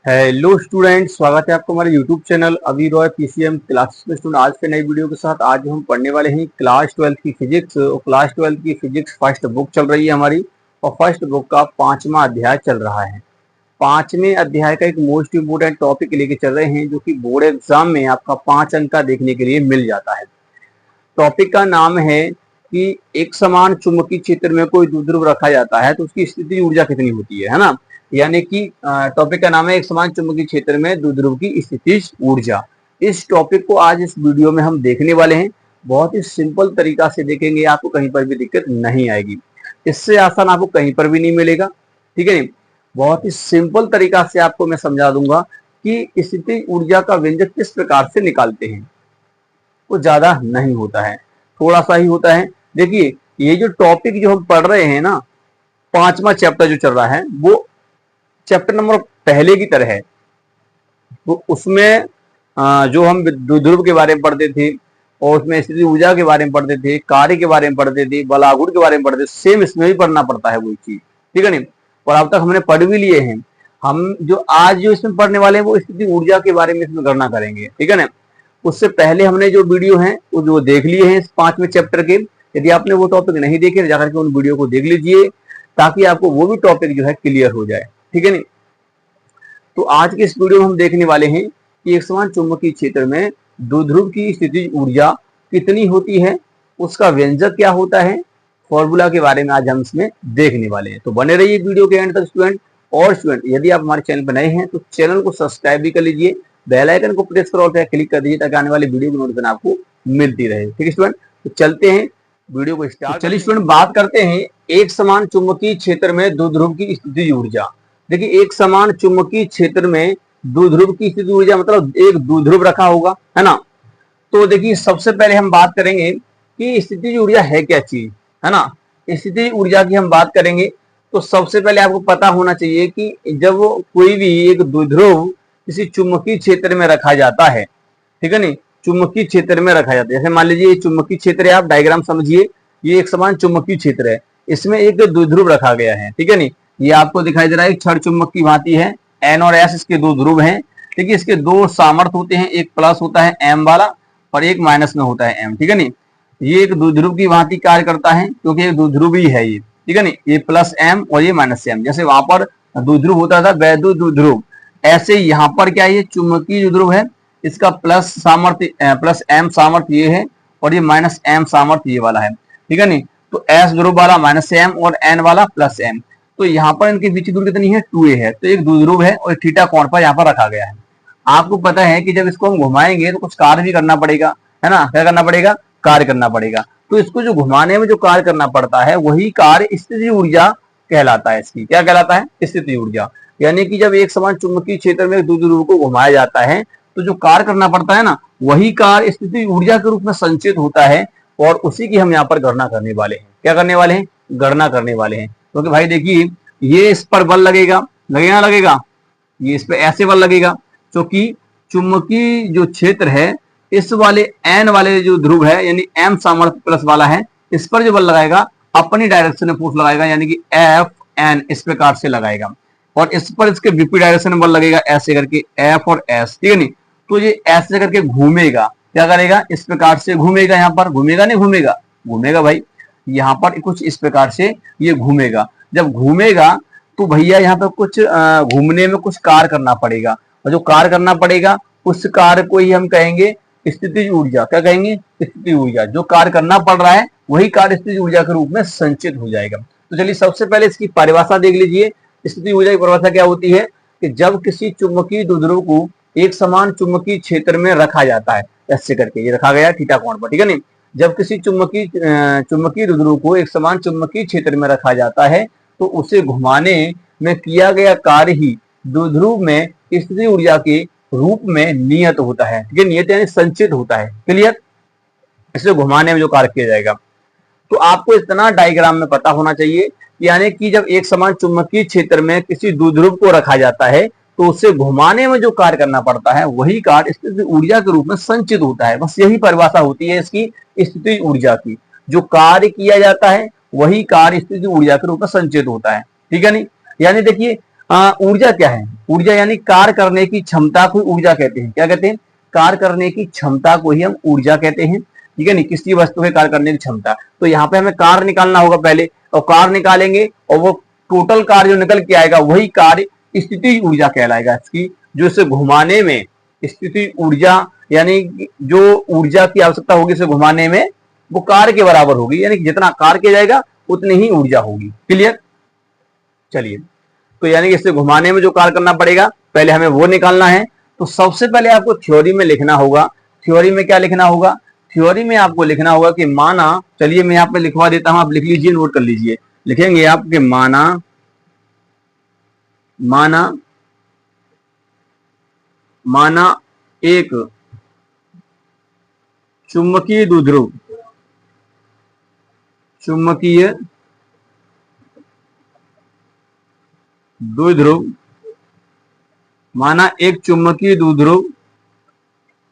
Hello student, स्वागत है आपको हमारे यूट्यूब चैनल अभी रॉय पीसीएम क्लासेस में। स्टूडेंट, आज के नई वीडियो के साथ आज हम पढ़ने वाले हैं क्लास 12 की फिजिक्स। और क्लास 12 की फिजिक्स फर्स्ट बुक चल रही है हमारी, और फर्स्ट बुक का 5वां अध्याय चल रहा है। 5वें अध्याय का एक मोस्ट इंपोर्टेंट टॉपिक लेके चल रहे हैं, जो कि बोर्ड एग्जाम में आपका 5 अंक का देखने के लिए मिल जाता है। टॉपिक का नाम है कि एक समान चुंबकीय क्षेत्र में कोई द्विध्रुव रखा जाता है तो उसकी स्थितिज ऊर्जा कितनी होती है ना। यानी कि टॉपिक का नाम है एक समान चुंबकीय क्षेत्र में द्विध्रुव की स्थितिज ऊर्जा। इस टॉपिक को आज इस वीडियो में हम देखने वाले हैं। बहुत ही सिंपल तरीका से देखेंगे, आपको कहीं पर भी दिक्कत नहीं आएगी। इससे आसान आपको कहीं पर भी नहीं मिलेगा, ठीक है। बहुत ही सिंपल तरीका से आपको मैं समझा दूंगा कि स्थितिज ऊर्जा का व्यंजक किस प्रकार से निकालते हैं। वो ज्यादा नहीं होता है, थोड़ा सा ही होता है। देखिए, ये जो टॉपिक जो हम पढ़ रहे हैं ना, 5वां चैप्टर जो चल रहा है वो चैप्टर नंबर पहले की तरह है। तो उसमें जो हम द्विध्रुव के बारे में पढ़ते थे और उसमें स्थितिज ऊर्जा के बारे में पढ़ते थे, कार्य के बारे में पढ़ते थे, बलागुण के बारे में पढ़ते थे, सेम इसमें भी पढ़ना पड़ता है वही चीज, ठीक है नहीं। और अब तक हमने पढ़ भी लिए हैं। हम जो आज जो इसमें पढ़ने वाले हैं वो स्थितिज ऊर्जा के बारे में इसमें गणना करेंगे, ठीक है ना। उससे पहले हमने जो वीडियो है वो जो देख लिए हैं इस 5वें चैप्टर के। यदि आपने वो टॉपिक नहीं देखे तो जाकर के उन वीडियो को देख लीजिए, ताकि आपको वो भी टॉपिक जो है क्लियर हो जाए, ठीक है नहीं। तो आज के इस वीडियो में हम देखने वाले हैं कि एक समान चुंबकीय क्षेत्र में द्विध्रुव की स्थितिज ऊर्जा कितनी होती है, उसका व्यंजक क्या होता है, फॉर्मूला के बारे में आज हम इसमें देखने वाले हैं। तो बने रहिए वीडियो के एंड तक स्टूडेंट। और स्टूडेंट, यदि आप हमारे चैनल पर नए हैं तो चैनल को सब्सक्राइब भी कर लीजिए, बेल आइकन को प्रेस कर ऑल पे क्लिक कर दीजिए, ताकि आने वाली वीडियो की नोटिफिकेशन आपको मिलती रहे, ठीक है स्टूडेंट। तो चलते हैं वीडियो को स्टार्ट। चलिए स्टूडेंट, बात करते हैं एक समान चुंबकीय क्षेत्र में द्विध्रुव की स्थितिज ऊर्जा। देखिए, एक समान चुंबकीय क्षेत्र में द्विध्रुव की स्थितिज ऊर्जा मतलब एक द्विध्रुव रखा होगा, है ना। तो देखिए, सबसे पहले हम बात करेंगे कि स्थितिज ऊर्जा है क्या चीज, है ना। स्थितिज ऊर्जा की हम बात करेंगे तो सबसे पहले आपको पता होना चाहिए कि जब कोई भी एक द्विध्रुव किसी चुंबकीय क्षेत्र में रखा जाता है, ठीक है नहीं, चुंबकीय क्षेत्र में रखा जाता है। जैसे मान लीजिए ये चुंबकीय क्षेत्र है, आप डायग्राम समझिए, ये एक समान चुंबकीय क्षेत्र है, इसमें एक द्विध्रुव रखा गया है, ठीक है नहीं। ये आपको दिखाई दे रहा है एक क्षण चुंबक की भांति है, एन और एस इसके दो ध्रुव हैं। देखिए, इसके दो सामर्थ्य होते हैं, एक प्लस होता है एम वाला और एक माइनस में होता है एम, ठीक है नहीं। ये एक द्विध्रुव की भांति कार्य करता है, क्योंकि एक द्विध्रुव ही है ये, ठीक है नहीं। ये प्लस एम और ये माइनस एम, जैसे वहां पर द्विध्रुव होता था वैद्युत द्विध्रुव, ऐसे यहाँ पर क्या ये चुंबकीय द्विध्रुव है, इसका प्लस सामर्थ्य प्लस एम सामर्थ्य ये है और ये माइनस एम सामर्थ्य ये वाला है, ठीक है नहीं। तो एस ध्रुव वाला माइनस एम और एन वाला प्लस एम, तो यहाँ पर इनके बीच की दूरी कितनी है, 2a है। तो एक द्विध्रुव है और थीटा कोण पर यहाँ पर रखा गया है। आपको पता है कि जब इसको हम घुमाएंगे तो कुछ कार्य भी करना पड़ेगा, है ना। क्या करना पड़ेगा, कार्य करना पड़ेगा। तो इसको जो घुमाने में जो कार्य करना पड़ता है वही कार्य स्थितिज ऊर्जा कहलाता है। इसकी क्या कहलाता है, स्थितिज ऊर्जा। यानी कि जब एक समान चुंबकीय क्षेत्र में द्विध्रुव को घुमाया जाता है तो जो कार्य करना पड़ता है ना, वही कार्य स्थितिज ऊर्जा के रूप में संचित होता है, और उसी की हम यहाँ पर गणना करने वाले हैं। क्या करने वाले हैं, गणना करने वाले हैं। क्योंकि भाई देखिए, ये इस पर बल लगेगा, लगेगा ना लगेगा, ये इस पे ऐसे बल लगेगा, क्योंकि चुंबकीय जो क्षेत्र है इस वाले एन वाले जो ध्रुव है यानी एम सामर्थ्य प्लस वाला है, इस पर जो बल लगाएगा अपनी डायरेक्शन में फोर्स लगाएगा, यानी कि एफ एन इस प्रकार से लगाएगा, और इस पर इसके विपरीत डायरेक्शन में बल लगेगा ऐसे करके एफ और एस, ठीक है नहीं। तो ये ऐसे करके घूमेगा, क्या करेगा, इस प्रकार से घूमेगा, यहाँ पर घूमेगा नहीं घूमेगा, घूमेगा भाई, यहाँ पर कुछ इस प्रकार से ये घूमेगा। जब घूमेगा तो भैया यहाँ पर कुछ घूमने में कुछ कार्य करना पड़ेगा, और जो कार्य करना पड़ेगा उस कार्य को ही हम कहेंगे स्थितिज ऊर्जा। क्या कहेंगे, स्थितिज ऊर्जा। जो कार्य करना पड़ रहा है वही कार्य स्थितिज ऊर्जा के रूप में संचित हो जाएगा। तो चलिए सबसे पहले इसकी परिभाषा देख लीजिए। स्थितिज ऊर्जा की परिभाषा क्या होती है कि जब किसी चुंबकीय द्विध्रुव को एक समान चुंबकीय क्षेत्र में रखा जाता है, ऐसे करके ये रखा गया थीटा कोण पर, ठीक है नहीं। जब किसी चुंबकीय द्विध्रुव को एक समान चुंबकीय क्षेत्र में रखा जाता है तो उसे घुमाने में किया गया कार्य ही द्विध्रुव में स्थितिज ऊर्जा के रूप में नियत होता है, ठीक है। नियत यानी संचित होता है, क्लियर। इसे घुमाने में जो कार्य किया जाएगा, तो आपको इतना डायग्राम में पता होना चाहिए, यानी कि जब एक समान चुंबकीय क्षेत्र में किसी द्विध्रुव को रखा जाता है तो उसे घुमाने में जो कार्य करना पड़ता है वही कार्य स्थितिज ऊर्जा के रूप में संचित होता है। बस यही परिभाषा होती है इसकी स्थितिज ऊर्जा की। जो कार्य किया जाता है वही कार्य स्थितिज ऊर्जा के रूप में संचित होता है, ठीक है नहीं। यानी देखिए, ऊर्जा क्या है, ऊर्जा यानी कार्य करने की क्षमता को ऊर्जा कहते हैं। क्या कहते हैं? कार्य करने की क्षमता को ही हम ऊर्जा कहते हैं। ठीक है नहीं, किसी वस्तु के कार्य करने की क्षमता। तो यहाँ पे हमें कार्य निकालना होगा पहले, और कार्य निकालेंगे और वो टोटल कार्य जो निकल के आएगा वही कार्य स्थिति ऊर्जा कहलाएगा इसकी, जो इसे घुमाने में स्थिति ऊर्जा यानी जो ऊर्जा की आवश्यकता होगी इसे घुमाने में वो कार्य के बराबर होगी, यानी जितना कार्य किया जाएगा उतनी ही ऊर्जा होगी। क्लियर? चलिए, तो यानी कि इसे घुमाने में जो कार्य करना पड़ेगा पहले हमें वो निकालना है। तो सबसे पहले आपको थ्योरी में लिखना होगा। थ्योरी में क्या लिखना होगा? थ्योरी में आपको लिखना होगा कि माना, चलिए मैं यहाँ पे लिखवा देता हूं, आप लिख लीजिए, नोट कर लीजिए। लिखेंगे आपके माना माना माना एक चुंबकीय द्विध्रुव, चुंबकीय द्विध्रुव, माना एक चुंबकीय द्विध्रुव,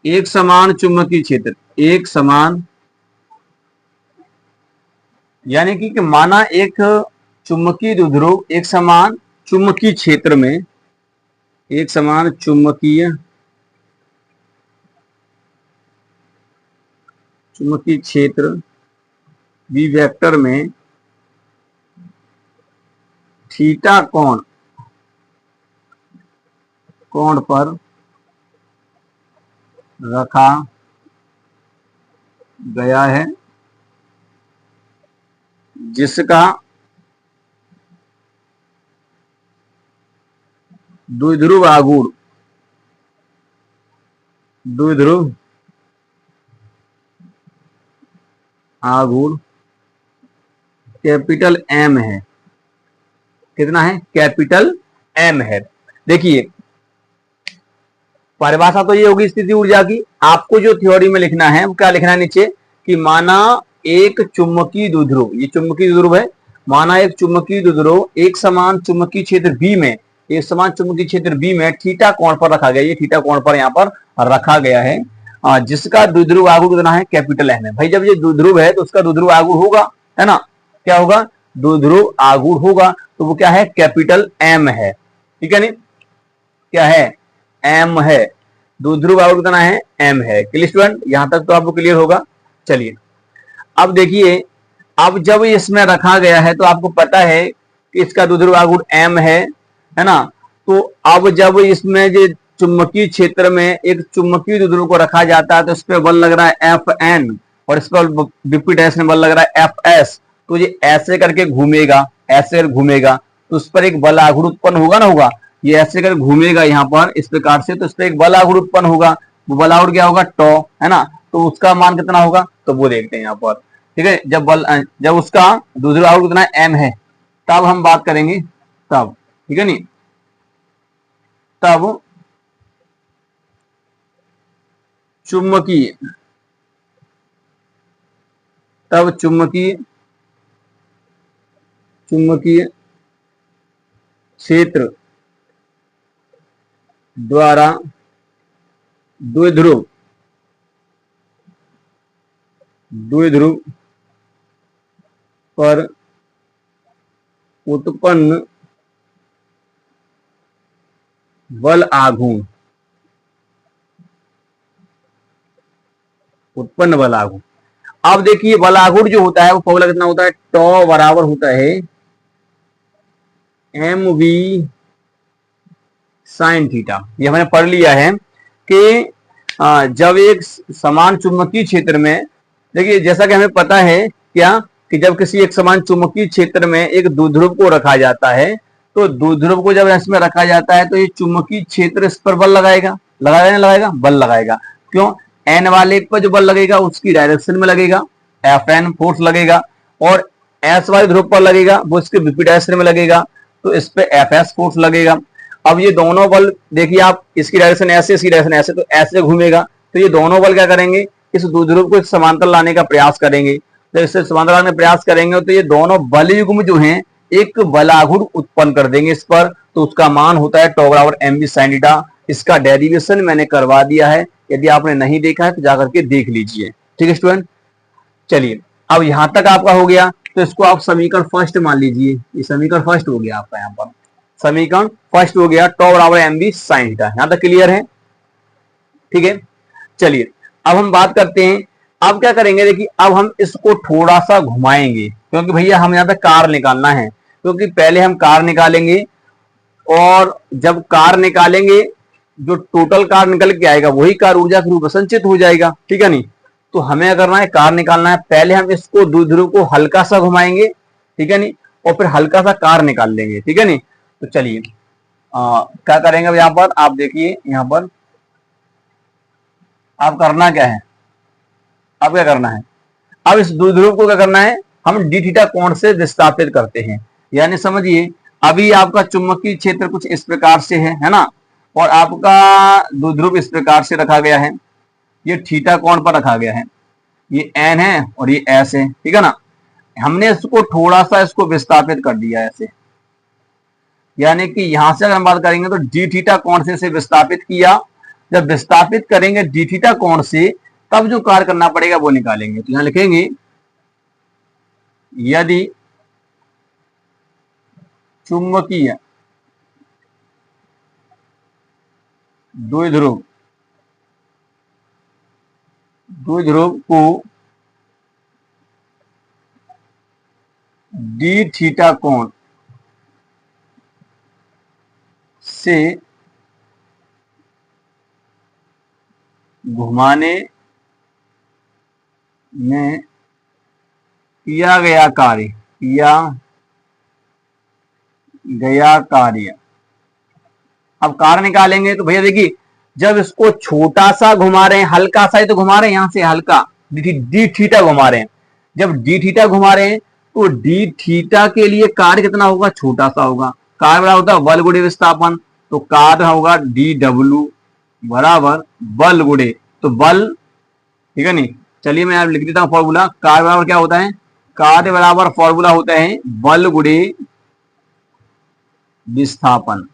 एक समान चुंबकीय क्षेत्र, एक समान, यानी कि माना एक चुंबकीय द्विध्रुव एक समान चुंबकीय क्षेत्र में, एक समान चुंबकीय क्षेत्र बी वेक्टर में थीटा कोण पर रखा गया है, जिसका द्विध्रुव आघूर्ण कैपिटल एम है। कितना है? कैपिटल एम है। देखिए परिभाषा तो ये होगी स्थिति ऊर्जा की। आपको जो थ्योरी में लिखना है वो क्या लिखना है नीचे, कि माना एक चुंबकीय द्विध्रुव, ये चुंबकीय द्विध्रुव है, माना एक चुंबकीय द्विध्रुव एक समान चुंबकीय क्षेत्र बी में, एक समान चुंबकीय क्षेत्र बी में थीटा कोण पर रखा गया, ये थीटा कोण पर यहाँ पर रखा गया है, जिसका द्विध्रुव आघूर्ण कितना है? कैपिटल एम है। भाई जब ये द्विध्रुव है तो उसका द्विध्रुव आघूर्ण होगा, है ना? क्या होगा? द्विध्रुव आघूर्ण होगा, तो वो क्या है? कैपिटल एम है। ठीक है नहीं? क्या है? एम है। द्विध्रुव आघूर्ण कितना है? एम है। Clear student? यहां तक तो आपको क्लियर होगा। चलिए अब देखिए, अब जब इसमें रखा गया है तो आपको पता है कि इसका द्विध्रुव आघूर्ण एम है ना? तो अब जब इसमें जो चुंबकीय क्षेत्र में एक चुंबकीय द्विध्रुव को रखा जाता है तो इस पर बल लग रहा है एफ एन और इस पर विपरीत डायरेक्शन में बल लग रहा है एफ एस। तो ये ऐसे करके घूमेगा, ऐसे घूमेगा तो उस पर एक बल आघूर्ण उत्पन्न होगा ना, होगा। ये ऐसे करके घूमेगा यहाँ पर इस प्रकार से, तो इस पर एक बल आघूर्ण उत्पन्न होगा। वो बल आघूर्ण क्या होगा? टॉ, है ना? तो उसका मान कितना होगा तो वो देखते हैं यहाँ पर। ठीक है, जब उसका द्विध्रुव आघूर्ण कितना एम है तब हम बात करेंगे, तब। ठीक है नहीं? तब चुंबकीय क्षेत्र द्वारा द्विध्रुव पर उत्पन्न बल आघूर्ण, अब देखिए बल आघूर्ण जो होता है वो फॉर्मूला कितना होता है? टॉ बराबर होता है एम वी साइन थीटा। ये हमने पढ़ लिया है कि जब एक समान चुंबकीय क्षेत्र में, देखिए जैसा कि हमें पता है क्या, कि जब किसी एक समान चुंबकीय क्षेत्र में एक द्विध्रुव को रखा जाता है तो द्विध्रुव को जब इसमें रखा जाता है तो ये चुंबकीय क्षेत्र इस पर बल लगाएगा, लगाएगा बल लगाएगा। क्यों? एन वाले पर जो बल लगेगा उसकी डायरेक्शन में लगेगा, एफ एन फोर्स लगेगा, और एस वाले ध्रुव पर लगेगा वो इसके विपरीत डायरेक्शन में लगेगा, तो इस पे एफ एस फोर्स लगेगा। अब ये दोनों बल देखिए आप, इसकी डायरेक्शन ऐसे, इसकी डायरेक्शन ऐसे, तो ऐसे घूमेगा, तो ये दोनों बल क्या करेंगे? इस द्विध्रुव को समांतर लाने का प्रयास करेंगे। जब इससे समांतर लाने का प्रयास करेंगे तो ये दोनों बल युग्म जो हैं एक बल आघूर्ण उत्पन्न कर देंगे इस पर, तो उसका मान होता है टॉ बराबर एम वी साइन थीटा। इसका डेरिवेशन मैंने करवा दिया है, यदि आपने नहीं देखा है तो जाकर के देख लीजिए। ठीक है स्टूडेंट? चलिए अब यहां तक आपका हो गया, तो इसको आप समीकरण फर्स्ट मान लीजिए। ये समीकरण फर्स्ट हो गया आपका यहाँ पर। समीकरण फर्स्ट हो गया, टॉ बराबर एम बी साइन थीटा। यहां तक क्लियर है? ठीक है, चलिए अब हम बात करते हैं। अब क्या करेंगे, देखिए अब हम इसको थोड़ा सा घुमाएंगे, क्योंकि भैया हम यहाँ पे कार निकालना है। क्योंकि पहले हम कार निकालेंगे, और जब कार निकालेंगे जो टोटल कार निकल के आएगा वही कार ऊर्जा के रूप में संचित हो जाएगा। ठीक है नहीं? तो हमें क्या करना है, कार निकालना है। पहले हम इसको द्विध्रुव को हल्का सा घुमाएंगे, ठीक है नहीं, और फिर हल्का सा कार निकाल लेंगे। ठीक है नहीं? तो चलिए क्या करेंगे अब, यहां पर आप देखिए, यहां पर आप करना क्या है, अब क्या करना है, अब इस द्विध्रुव को क्या करना है, हम डी थीटा कोण से विस्थापित करते हैं। यानी समझिए, अभी आपका चुंबकीय क्षेत्र कुछ इस प्रकार से है ना, और आपका द्विध्रुव इस प्रकार से रखा गया है, ये थीटा कोण पर रखा गया है, ये एन है और ये एस है। ठीक है ना? हमने इसको थोड़ा सा इसको विस्थापित कर दिया ऐसे, यानी कि यहां से अगर हम बात करेंगे तो डी थीटा कोण से इसे विस्थापित किया। जब विस्थापित करेंगे डी थीटा कोण से, तब जो कार्य करना पड़ेगा वो निकालेंगे। तो यहां लिखेंगे, यदि चुंबकीय द्विध्रुव को डी थीटा कोण से घुमाने में किया गया कार्य, अब कार्य निकालेंगे। तो भैया देखिए, जब इसको छोटा सा घुमा रहे हैं, हल्का सा ही तो घुमा रहे हैं, यहां से हल्का डी थीटा घुमा रहे हैं। जब डी थीटा घुमा रहे हैं तो डी थीटा के लिए कार्य कितना होगा, छोटा सा होगा। कार्य बड़ा होता है बल गुणे विस्थापन, तो कार्य होगा डी डब्ल्यू बराबर बल गुणे, तो बल, ठीक है नहीं, चलिए मैं लिख देता हूं फॉर्मूला। कार्य बराबर क्या होता है, कार्य बराबर फॉर्मूला होता है बल गुणे विस्थापन।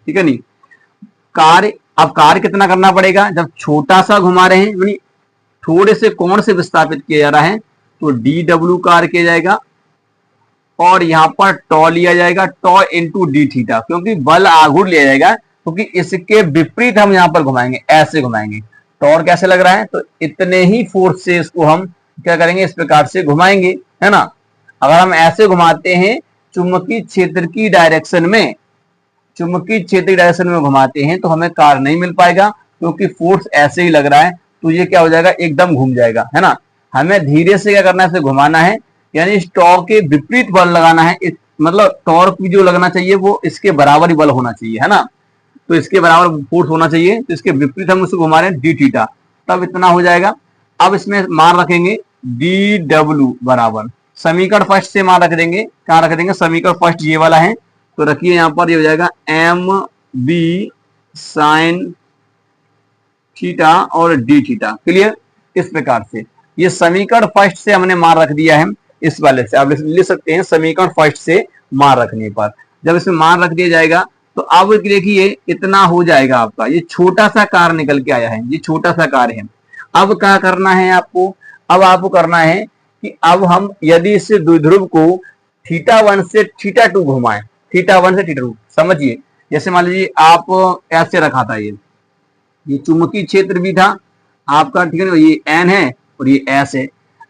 ठीक है नहीं? कार्य, अब कार्य कितना करना पड़ेगा, जब छोटा सा घुमा रहे हैं, यानी थोड़े से कोण से विस्थापित किया जा रहा है, तो डी डब्ल्यू कार्य किया जाएगा, और यहां पर टॉ लिया जाएगा, टॉ इंटू डी थीटा, क्योंकि बल आघूर्ण लिया जाएगा, क्योंकि इसके विपरीत हम यहां पर घुमाएंगे, ऐसे घुमाएंगे। टॉर कैसे लग रहा है, तो इतने ही फोर्स से इसको हम क्या करेंगे, इस प्रकार से घुमाएंगे, है ना। अगर हम ऐसे घुमाते हैं चुंबकीय क्षेत्र की डायरेक्शन में, घुमाते हैं, तो हमें कार्य नहीं मिल पाएगा, क्योंकि फोर्स ऐसे ही लग रहा है, तो ये क्या हो जाएगा, एकदम घूम जाएगा, है ना। हमें धीरे से क्या करना है, इसे घुमाना है, यानी इस टॉर्क के विपरीत बल लगाना है। मतलब टॉर्क भी जो लगना चाहिए वो इसके बराबर ही बल होना चाहिए, है ना। तो इसके बराबर फोर्स होना चाहिए, तो इसके विपरीत हम उसे घुमा रहे हैं डी थीटा, तब इतना हो जाएगा। अब इसमें मान रखेंगे डी डब्ल्यू बराबर, समीकरण फर्स्ट से मान रख देंगे, कहां रख देंगे, समीकरण फर्स्ट ये वाला है, तो रखिए यहां पर, ये हो जाएगा एम बी साइन थीटा और डी थीटा। क्लियर? इस प्रकार से ये समीकरण फर्स्ट से हमने मान रख दिया है, इस वाले से आप लिख सकते हैं समीकरण फर्स्ट से मान रखने पर। जब इसमें मान रख दिया जाएगा, तो अब देखिए इतना हो जाएगा आपका, ये छोटा सा कार्य निकल के आया है, ये छोटा सा कार्य है। अब क्या करना है आपको, अब आपको करना है कि अब हम यदि इस द्विध्रुव को थीटा 1 से थीटा 2 घुमाएं, थीटा 1 से थीटा 2, समझिए, जैसे मान लीजिए आप ऐसे रखा था, ये चुंबकीय क्षेत्र भी था आपका, ठीक है ना, ये एन है और ये एस है।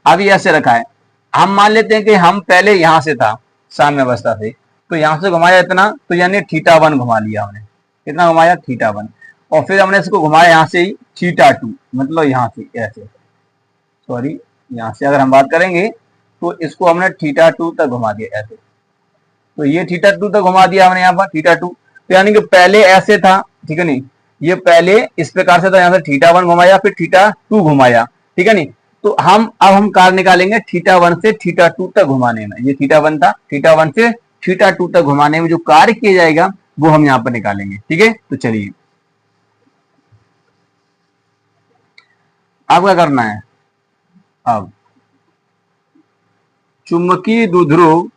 अब ये ऐसे रखा है, हम मान लेते हैं कि हम पहले यहां से था, साम्य अवस्था से, तो यहां से घुमाया इतना, तो यानी थीटा 1 घुमा लिया हमने, कितना घुमाया, थीटा 1, और फिर हमने इसको घुमाया यहां से ही थीटा 2, मतलब यहां से ऐसे, सॉरी, यहां से अगर हम बात करेंगे तो इसको हमने थीटा 2 तक घुमा दिया ऐसे, तो ये थीटा 2 तक घुमा दिया हमने यहाँ पर थीटा 2, तो यानी कि पहले ऐसे था, ठीक है नहीं, ये पहले इस प्रकार से था, यहां से थीटा 1 घुमाया, फिर थीटा 2 घुमाया, ठीक है नहीं। तो अब हम कार्य निकालेंगे थीटा 1 से थीटा 2 तक घुमाने में, ये थीटा 1 था, थीटा 1 से थीटा 2 तक घुमाने में जो कार्य किया जाएगा वो हम यहां पर निकालेंगे, ठीक है। तो चलिए अब क्या करना है, अब चुंबकीय द्विध्रुव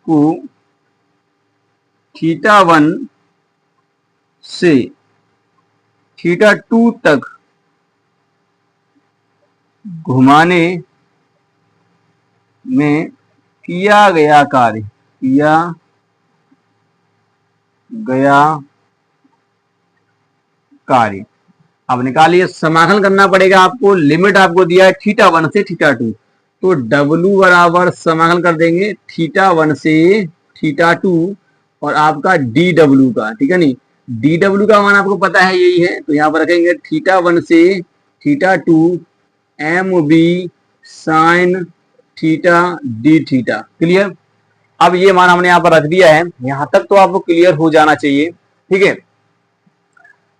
को थीटा 1 से थीटा 2 तक घुमाने में किया गया कार्य। अब निकालिए, समाकलन करना पड़ेगा आपको। लिमिट आपको दिया है थीटा 1 से थीटा 2, तो W बराबर समाकलन कर देंगे थीटा 1 से थीटा 2 और आपका DW का, ठीक है नहीं, DW का मान आपको पता है यही है, तो यहाँ पर रखेंगे थीटा 1 से theta 2 MB sine theta D theta. Clear. अब ये मान हमने यहाँ पर रख दिया है, यहां तक तो आपको क्लियर हो जाना चाहिए। ठीक है,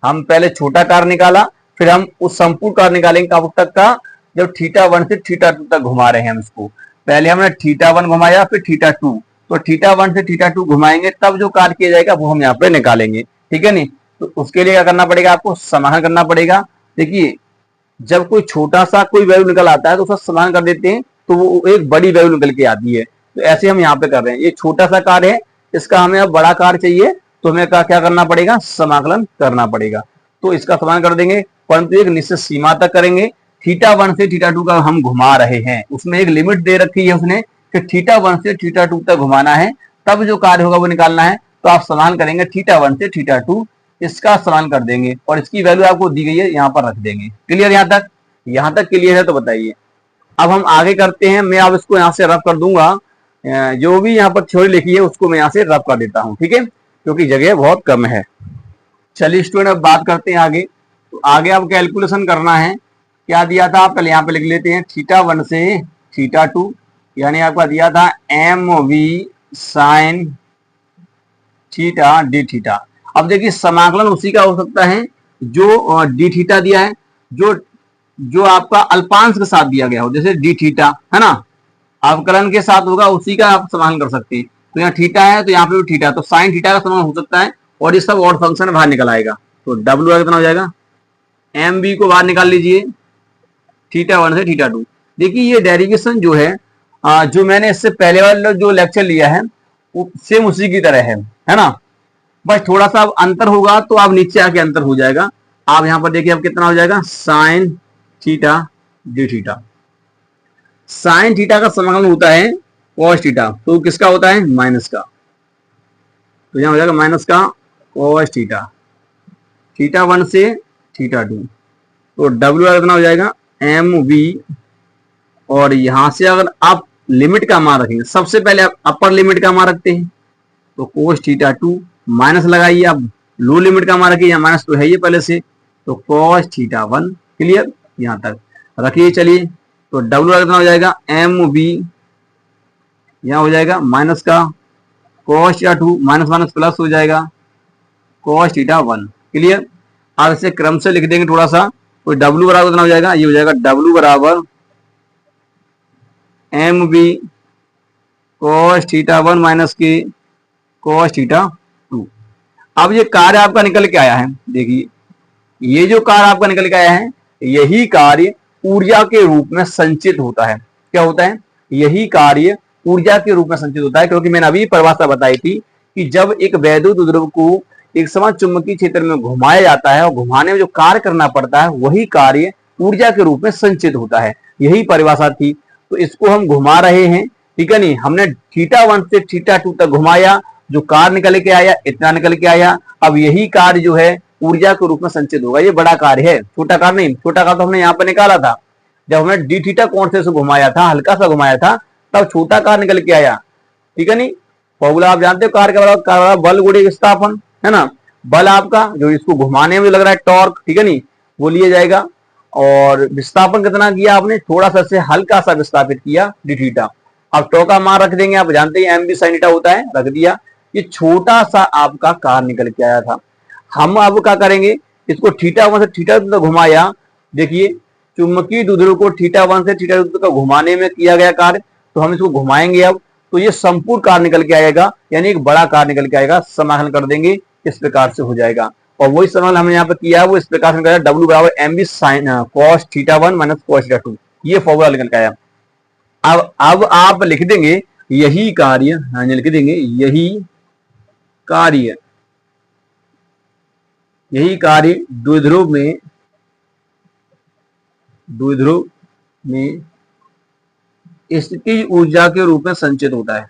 हम पहले छोटा कार निकाला, फिर हम उस संपूर्ण कार निकालेंगे कब तक का, जब थीटा 1 से थीटा 2 तक घुमा रहे हैं हम इसको। पहले हमने थीटा 1 घुमाया, फिर थीटा 2, तो थीटा 1 से थीटा 2 घुमाएंगे, तब जो कार किया जाएगा वो हम यहाँ पे निकालेंगे। ठीक है नहीं, तो उसके लिए क्या करना पड़ेगा, आपको समाकलन करना पड़ेगा। देखिए, जब कोई छोटा सा कोई वैल्यू निकल आता है तो उसका समाकलन कर देते हैं, तो वो एक बड़ी वैल्यू निकल के आती है। तो ऐसे हम यहाँ पे कर रहे हैं, ये छोटा सा कार है, इसका हमें अब बड़ा कार चाहिए, तो हमें क्या करना पड़ेगा, समाकलन करना पड़ेगा। तो इसका समाकलन कर देंगे, परंतु एक निश्चित सीमा तक करेंगे। थीटा 1 से थीटा 2 का हम घुमा रहे हैं, उसमें एक लिमिट दे रखी है उसने कि थीटा 1 से थीटा 2 तक घुमाना है, तब जो कार्य होगा वो निकालना है। तो आप समाकलन करेंगे थीटा 1 से थीटा 2, इसका समाकलन कर देंगे और इसकी वैल्यू आपको दी गई है, यहाँ पर रख देंगे। क्लियर यहाँ तक क्लियर है तो बताइए। अब हम आगे करते हैं, मैं अब इसको यहाँ से रफ कर दूंगा, जो भी यहाँ पर थ्योरी लिखी है उसको मैं यहाँ से रफ कर देता हूँ, ठीक है, क्योंकि जगह बहुत कम है। चलिए स्टूडेंट, अब बात करते हैं आगे। तो आगे अब कैलकुलेशन करना है, क्या दिया था, पहले यहाँ पे लिख लेते हैं थीटा 1 से थीटा 2, यानी आपका दिया था MV sine theta D theta. अब देखिए, समाकलन उसी का हो सकता है जो D थीटा दिया है, जो आपका अल्पांश के साथ दिया गया हो, जैसे D थीटा है ना, अवकलन के साथ होगा, उसी का आप समाकलन कर सकते हैं। तो यहाँ थीटा है तो यहाँ पे भी थीटा, तो साइन थीटा का समाकलन हो सकता है, और ये सब और फंक्शन बाहर निकल आएगा। तो W कितना हो जाएगा, MB को बाहर निकाल लीजिए थीटा 1 से थीटा 2। देखिए, ये डेरिवेशन जो है, जो मैंने इससे पहले वाला जो लेक्चर लिया है वो सेम उसी की तरह है ना, बस थोड़ा सा अब अंतर होगा, तो अब नीचे आके अंतर हो जाएगा। आप यहाँ पर देखिए अब कितना हो जाएगा, sine theta D theta. Sine theta का समाकलन होता है कॉस थीटा, तो किसका होता है, माइनस का, तो यहां हो जाएगा माइनस का कॉस थीटा, थीटा 1 से थीटा 2। तो W कितना हो जाएगा, MV, और यहां से अगर आप लिमिट का मान रखेंगे, सबसे पहले आप अपर लिमिट का मान रखते हैं, तो कोस थीटा 2 माइनस लगाइए, अब लो लिमिट का मान रखिए, यहाँ माइनस तो है ही पहले से, तो कॉस थीटा 1। क्लियर, यहां तक रखिए। चलिए, तो W कितना हो जाएगा, MV, यहां हो जाएगा माइनस का cos theta 2, minus minus plus हो जाएगा कॉस थीटा 1। क्लियर। अब इसे क्रम से लिख देंगे थोड़ा सा, तो W बराबर कितना हो जाएगा, ये हो जाएगा W बराबर MV कॉस थीटा 1 माइनस के कॉस थीटा 2। अब ये कार्य आपका निकल के आया है, देखिए ये जो कार्य आपका निकल के आया है, यही कार्य ऊर्जा के रूप में संचित होता है। क्या होता है, यही कार्य ऊर्जा के रूप में संचित होता है, क्योंकि मैंने अभी परिभाषा बताई थी कि जब एक वैद्युत द्रव को एक समान चुंबकीय क्षेत्र में घुमाया जाता है और घुमाने में जो कार्य करना पड़ता है वही कार्य ऊर्जा के रूप में संचित होता है, यही परिभाषा थी। तो इसको हम घुमा रहे हैं, ठीक है नहीं, हमने थीटा 1 से थीटा 2 तक घुमाया, जो कार्य निकल के आया इतना निकल के आया। अब यही कार्य जो है ऊर्जा के रूप में संचित होगा, ये बड़ा कार्य है, छोटा कार्य नहीं। छोटा कार्य तो हमने यहाँ पर निकाला था, जब हमने डी थीटा कोण से घुमाया था, हल्का सा घुमाया था, तब छोटा कार्य निकल के आया, ठीक है नहीं। फॉर्मूला आप जानते हो, कार्य का बल गुणे विस्थापन, है ना। बल आपका जो इसको घुमाने में लग रहा है टॉर्क, ठीक है नहीं, वो लिया जाएगा, और विस्थापन कितना किया आपने, थोड़ा सा से हल्का सा विस्थापित किया डी थीटा। अब टॉ का मान रख देंगे, आप जानते हैं एम बी साइन थीटा होता है, रख दिया। ये छोटा सा आपका कार्य निकल के आया था। हम अब क्या करेंगे, इसको थीटा 1 से थीटा 2 तक घुमाया। देखिए, चुंबकीय द्विध्रुव को थीटा 1 से थीटा 2 तक घुमाने में किया गया कार्य, तो हम इसको घुमाएंगे अब, तो ये संपूर्ण कार्य निकल के आएगा, यानी एक बड़ा कार्य निकल के आएगा। समाकलन कर देंगे, इस प्रकार से हो जाएगा। और वही समाकलन हमने यहाँ पे किया है, वो इस प्रकार से निकल आया, W बराबर M B sine cos theta 1 minus cos theta 2, ये फॉर्मूला निकल के आया। अब आप लिख देंगे यही कार्य, लिख देंगे यही कार्य यही कार्य द्विध्रुव में स्थितिज ऊर्जा के रूप में संचित होता है।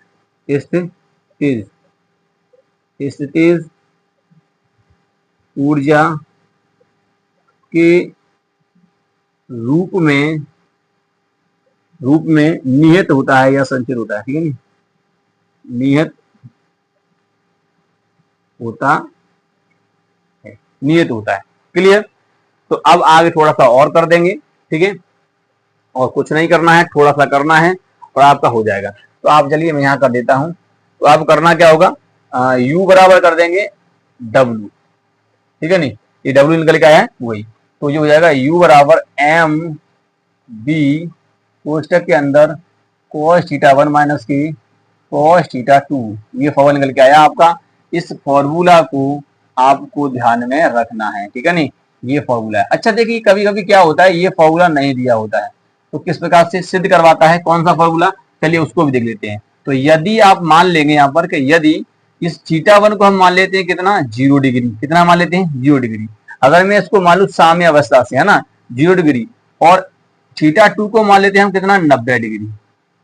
स्थितिज ऊर्जा के रूप में निहित होता है या संचित होता है। ठीक है नी, निहित होता है। क्लियर। तो अब आगे थोड़ा सा और कर देंगे। ठीक है, और कुछ नहीं करना है, थोड़ा सा करना है और आपका हो जाएगा। तो आप चलिए मैं यहां कर देता हूं। तो अब करना क्या होगा, u बराबर कर देंगे w। ठीक है नी, ये w निकल के आया है वही, तो ये हो जाएगा u बराबर m b कोष्टक के अंदर cos θ1 माइनस के cos θ2। ये फॉर्मूला निकल के आया आपका। इस फॉर्मूला को आपको ध्यान में रखना है। ठीक है नी, ये फॉर्मूला है। अच्छा देखिए, कभी कभी क्या होता है, ये फॉर्मूला नहीं दिया होता है तो किस प्रकार से सिद्ध करवाता है, कौन सा फॉर्मूला, चलिए उसको भी देख लेते हैं। तो यदि आप मान लेंगे यहाँ पर कि यदि इस θ1 को हम मान लेते हैं कितना, 0 डिग्री, कितना मान लेते हैं, 0 डिग्री। अगर मैं इसको मान लू साम्य अवस्था से, है ना, 0 डिग्री, और θ2 को मान लेते हैं हम कितना, 90 डिग्री,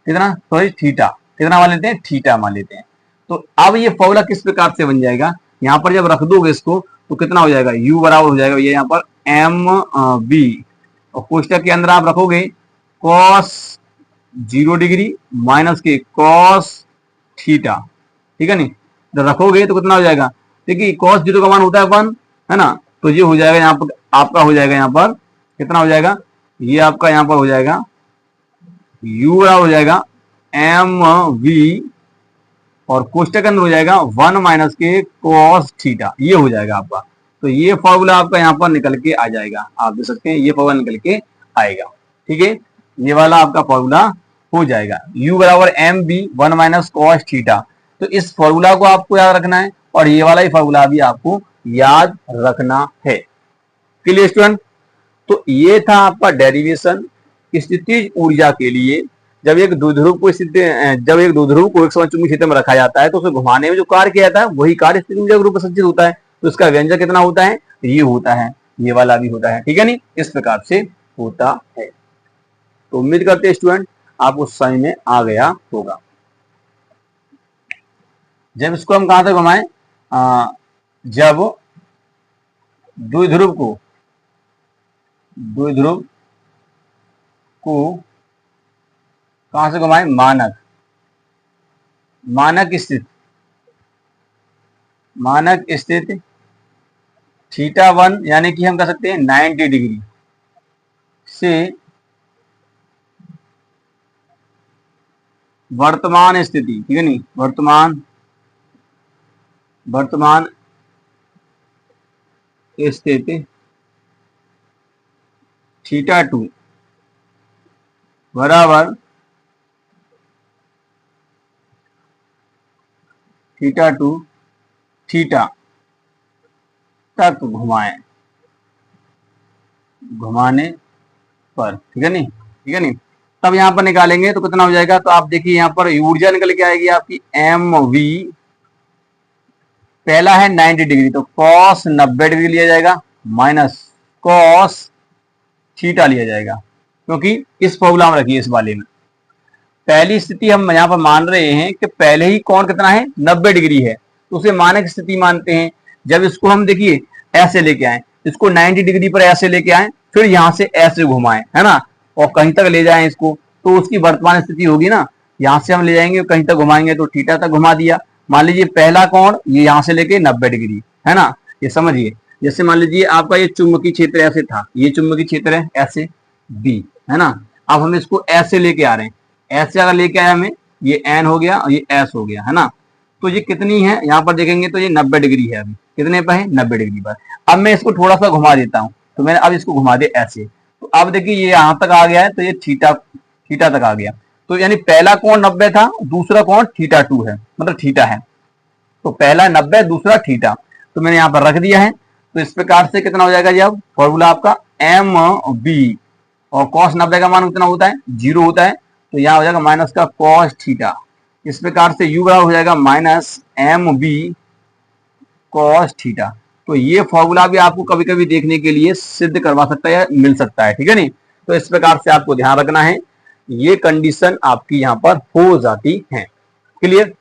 कितना, सॉरी थीटा, कितना मान लेते हैं, थीटा मान लेते हैं। तो अब ये फॉर्मूला किस प्रकार से बन जाएगा, यहाँ पर जब रख दोगे इसको तो कितना हो जाएगा, u बराबर हो जाएगा ये यहाँ पर एम बी, और कोष्टक के अंदर आप रखोगे cos 0 डिग्री माइनस के cos थीटा। ठीक है नी, जब रखोगे तो कितना हो जाएगा, देखिए cos 0 का मान होता है 1, है ना, तो ये हो जाएगा यहाँ पर आपका, हो जाएगा यहाँ पर कितना हो जाएगा, ये आपका यहाँ पर हो जाएगा u बराबर हो जाएगा एम वी, और कोष्टक के अंदर हो जाएगा 1 माइनस के cos थीटा। ये हो जाएगा आपका। तो ये फॉर्मूला आपका यहाँ पर निकल के आ जाएगा, आप देख सकते हैं ये फॉर्मूला निकल के आएगा। ठीक है, ये वाला आपका फॉर्मूला हो जाएगा, u बराबर M B 1 minus cos theta. तो इस फॉर्मूला को आपको याद रखना है और ये वाला ही फॉर्मूला भी आपको याद रखना है। Clear student. तो ये था आपका डेरिवेशन स्थितिज ऊर्जा के लिए। जब एक द्विध्रुव को एक समचुंबी क्षेत्र में रखा जाता है तो उसे घुमाने में जो कार्य किया जाता है वही कार्य स्थितिज ऊर्जा के रूप में संचित होता है। तो इसका व्यंजक कितना होता है, ये होता है, ये वाला भी होता है। ठीक है नी, इस प्रकार से होता है। तो उम्मीद करते हैं स्टूडेंट आपको समझ में आ गया होगा। जब इसको हम कहां तक घुमाएं, जब द्विध्रुव को कहां से घुमाएं, मानक स्थिति θ1 यानी कि हम कह सकते हैं 90 डिग्री से वर्तमान स्थिति, ठीक है नी, वर्तमान स्थिति θ2 बराबर θ2 थीटा तक घुमाने पर। ठीक है नी, तब यहां पर निकालेंगे तो कितना हो जाएगा। तो आप देखिए यहां पर ऊर्जा निकल के आएगी आपकी एम वी, पहला है 90 डिग्री तो cos 90 डिग्री लिया जाएगा माइनस cos थीटा लिया जाएगा, क्योंकि इस फॉर्मूला में रखिए इस वाले में पहली स्थिति हम यहाँ पर मान रहे हैं कि पहले ही कोण कितना है, 90 डिग्री है, तो उसे मानक स्थिति मानते हैं। जब इसको हम देखिए ऐसे लेके आए, इसको 90 डिग्री पर ऐसे लेके आए, फिर यहाँ से ऐसे घुमाएं, है ना, और कहीं तक ले जाएं इसको, तो उसकी वर्तमान स्थिति होगी ना, यहाँ से हम ले जाएंगे कहीं तक घुमाएंगे तो थीटा तक घुमा दिया। मान लीजिए पहला कोण ये यहाँ से लेके 90 डिग्री, है ना, ये समझिए। जैसे मान लीजिए आपका ये चुंबकीय क्षेत्र ऐसे था, ये चुंबकीय क्षेत्र है ऐसे बी, है ना, अब हम इसको ऐसे लेके आ रहे हैं, ऐसे अगर लेके आया हमें, ये एन हो गया और ये एस हो गया, है ना, तो ये कितनी है यहाँ पर देखेंगे तो ये 90 डिग्री है, अभी कितने पर है, 90 डिग्री पर। अब मैं इसको थोड़ा सा घुमा देता हूँ, तो मैंने अब इसको घुमा दिया ऐसे, तो अब देखिए ये यहाँ तक आ गया है, तो ये थीटा तक आ गया। तो यानी पहला कोण 90 था, दूसरा कोण θ2 है, मतलब थीटा है, तो पहला 90 दूसरा थीटा, तो मैंने यहाँ पर रख दिया है। तो इस प्रकार से कितना हो जाएगा जी, अब फॉर्मूला आपका एम बी, और cos 90 का मान कितना होता है, 0 होता है, तो यहाँ हो जाएगा माइनस का cos थीटा। इस प्रकार से u बराबर हो जाएगा minus M B cos theta. तो ये फॉर्मूला भी आपको कभी कभी देखने के लिए सिद्ध करवा सकता है या मिल सकता है, ठीक है नहीं। तो इस प्रकार से आपको ध्यान रखना है, ये कंडीशन आपकी यहाँ पर हो जाती है। क्लियर।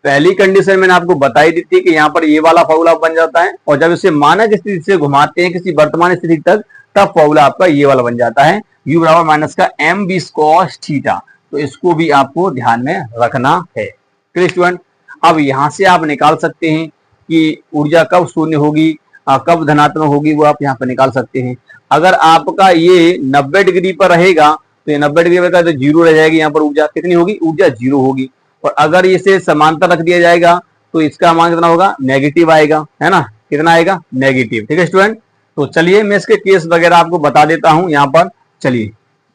पहली कंडीशन मैंने आपको बताई दी थी कि यहाँ पर ये वाला फॉर्मूला बन जाता है, और जब इसे मानक स्थिति से घुमाते हैं किसी वर्तमान स्थिति तक, तब फॉर्मूला आपका ये वाला बन जाता है, u बराबर माइनस का एम बी cos थीटा। तो इसको भी आपको ध्यान में रखना है। Clear student. अब यहां से आप निकाल सकते हैं कि ऊर्जा कब शून्य होगी, कब धनात्मक होगी, वो आप यहाँ पर निकाल सकते हैं। अगर आपका ये 90 डिग्री पर रहेगा तो ये 90 डिग्री पर तो जीरो रह जाएगी, यहाँ पर ऊर्जा कितनी होगी, ऊर्जा जीरो होगी। और अगर इसे समांतर रख दिया जाएगा तो इसका मान कितना होगा, नेगेटिव आएगा, है ना, कितना आएगा, नेगेटिव। ठीक है स्टूडेंट। तो चलिए मैं इसके केस वगैरह आपको बता देता हूं यहाँ पर। चलिए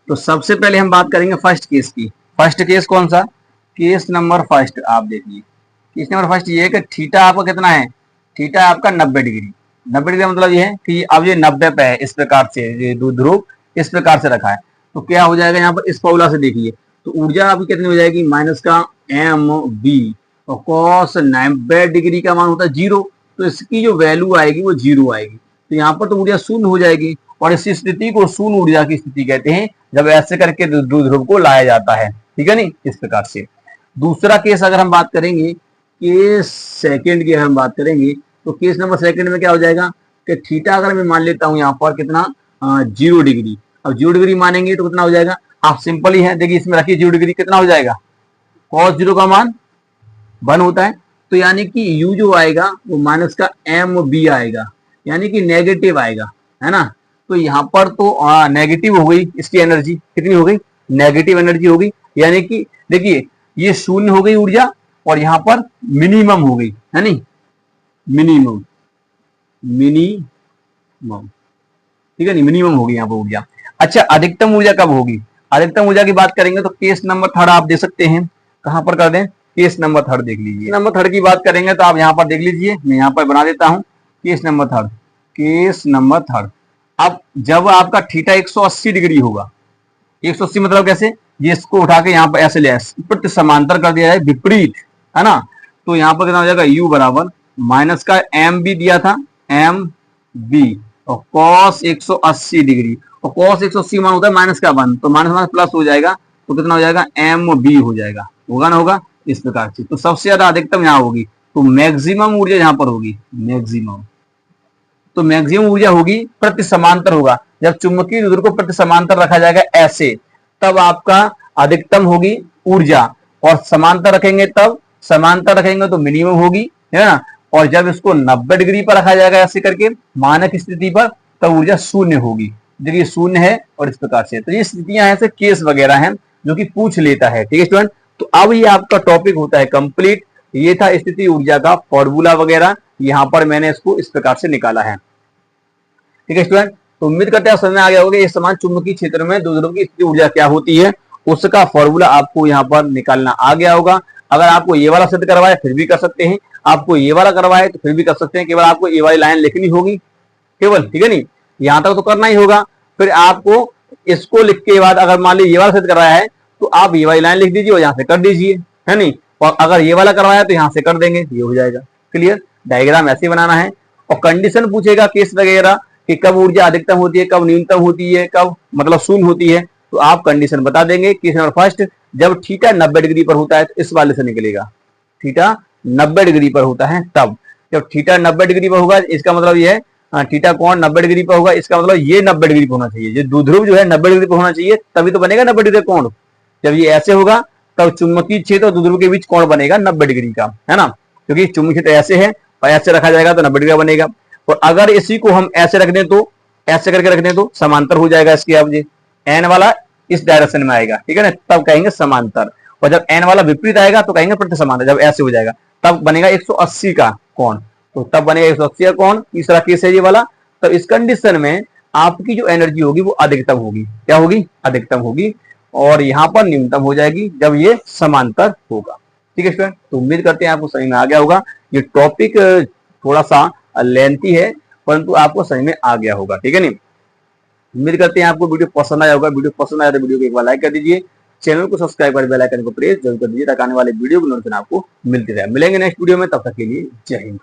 तो सबसे पहले हम बात करेंगे फर्स्ट केस की। फर्स्ट केस कौन सा, केस नंबर फर्स्ट आप देखिए। केस नंबर फर्स्ट ये है कि थीटा आपका कितना है, थीटा आपका 90 डिग्री। 90 डिग्री मतलब ये है कि अब ये 90 पे है, इस प्रकार से ये ध्रुव इस प्रकार से रखा है। तो क्या हो जाएगा यहाँ पर, इस फॉर्मूला से देखिए, तो ऊर्जा आपकी कितनी हो जाएगी, माइनस का एम बी, और कॉस 90 डिग्री का मान होता है जीरो, तो इसकी जो वैल्यू आएगी वो जीरो आएगी। तो यहाँ पर तो ऊर्जा शून्य हो जाएगी, और इस स्थिति को शून्य ऊर्जा की स्थिति कहते हैं, जब ऐसे करके ध्रुव को लाया जाता है। ठीक है नहीं, इस प्रकार से। दूसरा केस अगर हम बात करेंगे, केस सेकंड की अगर हम बात करेंगे, तो केस नंबर सेकंड में क्या हो जाएगा कि थीटा अगर मैं मान लेता हूं यहाँ पर कितना, 0 डिग्री। अब 0 डिग्री मानेंगे तो कितना हो जाएगा, आप सिंपल ही है, देखिए इसमें रखिए 0 डिग्री, कितना हो जाएगा, cos 0 का मान 1 होता है। तो यानी कि u जो आएगा वो माइनस का एम बी आएगा, यानी कि नेगेटिव आएगा, है ना। तो यहाँ पर तो नेगेटिव हो गई, इसकी एनर्जी कितनी हो गई, नेगेटिव एनर्जी हो गई। यानी कि देखिए ये शून्य हो गई ऊर्जा, और यहाँ पर मिनिमम हो गई, है नहीं, मिनिमम, ठीक है नहीं, मिनिमम होगी यहाँ पर ऊर्जा। अच्छा अधिकतम ऊर्जा कब होगी, अधिकतम ऊर्जा की बात करेंगे तो केस नंबर थर्ड आप दे सकते हैं। कहां पर कर दें, केस नंबर थर्ड देख लीजिए। नंबर थर्ड की बात करेंगे तो आप यहाँ पर देख लीजिए, मैं यहाँ पर बना देता हूं case number third. Case number third, अब जब आपका थीटा 180 डिग्री होगा, 180 मतलब कैसे, ये इसको उठा के यहाँ पर ऐसे ले प्रति समांतर कर दिया जाए, विपरीत, है ना। तो यहाँ पर कितना हो जाएगा, u बराबर माइनस का एम बी दिया था, एम बी, और cos 180 डिग्री, और cos 180 मान होता है माइनस का 1, तो माइनस माइनस प्लस हो जाएगा, तो कितना हो जाएगा, एम बी हो जाएगा, होगा ना, होगा इस प्रकार से। तो सबसे ज्यादा अधिकतम यहाँ होगी, तो मैक्सिमम ऊर्जा यहाँ पर होगी, मैक्सिमम। तो मैक्सिमम ऊर्जा होगी प्रति समांतर होगा, जब चुंबकीय ध्रुव को प्रति समांतर रखा जाएगा ऐसे, तब आपका अधिकतम होगी ऊर्जा, और समांतर रखेंगे तब, समांतर रखेंगे तो मिनिमम होगी, है ना। और जब इसको 90 डिग्री पर रखा जाएगा ऐसे करके मानक स्थिति पर, तब ऊर्जा शून्य होगी। देखिए शून्य है और इस प्रकार से। तो ये स्थितियां ऐसे केस वगैरह हैं जो कि पूछ लेता है। ठीक है स्टूडेंट। तो अब ये आपका टॉपिक होता है कंप्लीट। ये था स्थिति ऊर्जा का फॉर्मूला वगैरह, यहाँ पर मैंने इसको इस प्रकार से निकाला है। ठीक है स्टूडेंट। तो उम्मीद करते हैं समझ में आ गया होगा, ये समान चुंबकीय क्षेत्र में द्विध्रुव की स्थिति ऊर्जा क्या होती है, उसका फॉर्मूला आपको यहाँ पर निकालना आ गया होगा। अगर आपको ये वाला सिद्ध करवाए फिर भी कर सकते हैं, आपको ये वाला करवाए तो फिर भी कर सकते हैं, केवल आपको ये वाली लाइन लिखनी होगी केवल। ठीक है नहीं, यहां तक तो करना ही होगा। फिर आपको इसको लिख के बाद अगर मान लीजिए ये वाला सिद्ध करवाया है तो आप ये वाली लाइन लिख दीजिए और यहाँ से कर दीजिए, है नहीं। और अगर ये वाला करवाया तो यहाँ से कर देंगे, ये हो जाएगा क्लियर। डायग्राम ऐसे बनाना है। और कंडीशन पूछेगा केस वगैरह कि कब ऊर्जा अधिकतम होती है, कब न्यूनतम होती है, कब मतलब शून्य होती है, तो आप कंडीशन बता देंगे। केस नंबर फर्स्ट, जब थीटा 90 डिग्री पर होता है तो इस वाले से निकलेगा, थीटा 90 डिग्री पर होता है तब। जब थीटा 90 डिग्री पर होगा इसका मतलब ये है थीटा कोण 90 डिग्री पर होगा, इसका मतलब ये 90 डिग्री पर होना चाहिए, ये द्विध्रुव जो है 90 डिग्री पर होना चाहिए, तभी तो बनेगा 90 डिग्री कोण। जब ये ऐसे होगा तब चुंबकीय क्षेत्र और द्विध्रुव के बीच कोण बनेगा 90 डिग्री का, है ना, क्योंकि चुंबकीय क्षेत्र ऐसे है और ऐसे रखा जाएगा तो 90 डिग्री का बनेगा। और अगर इसी को हम ऐसे रख दें तो, ऐसे करके रख दें तो समांतर हो जाएगा इसके। अब ये एन वाला इस डायरेक्शन में आएगा, ठीक है ना, तब कहेंगे समांतर। और जब एन वाला विपरीत आएगा तो कहेंगे प्रति समांतर। जब ऐसे हो जाएगा तब बनेगा 180 का कोण, तो तब बनेगा 180 का कोण। तीसरा केस है ये वाला। तब इस कंडीशन में आपकी जो एनर्जी होगी वो अधिकतम होगी। क्या होगी, अधिकतम होगी। और यहाँ पर न्यूनतम हो जाएगी जब ये समांतर होगा। ठीक है स्टूडेंट। तो उम्मीद करते हैं आपको समझ में आ गया होगा। ये टॉपिक थोड़ा सा लेंथी है परंतु आपको समझ में आ गया होगा। ठीक है नहीं, उम्मीद करते हैं आपको वीडियो पसंद आया होगा। वीडियो पसंद आया तो वीडियो को एक बार लाइक कर दीजिए, चैनल को सब्सक्राइब कर बेल आइकन को प्रेस जरूर कर दीजिए ताकि आने वाले वीडियो की नोटिफिकेशन आपको मिलती रहे। मिलेंगे नेक्स्ट वीडियो में, तब तक के लिए जय हिंद।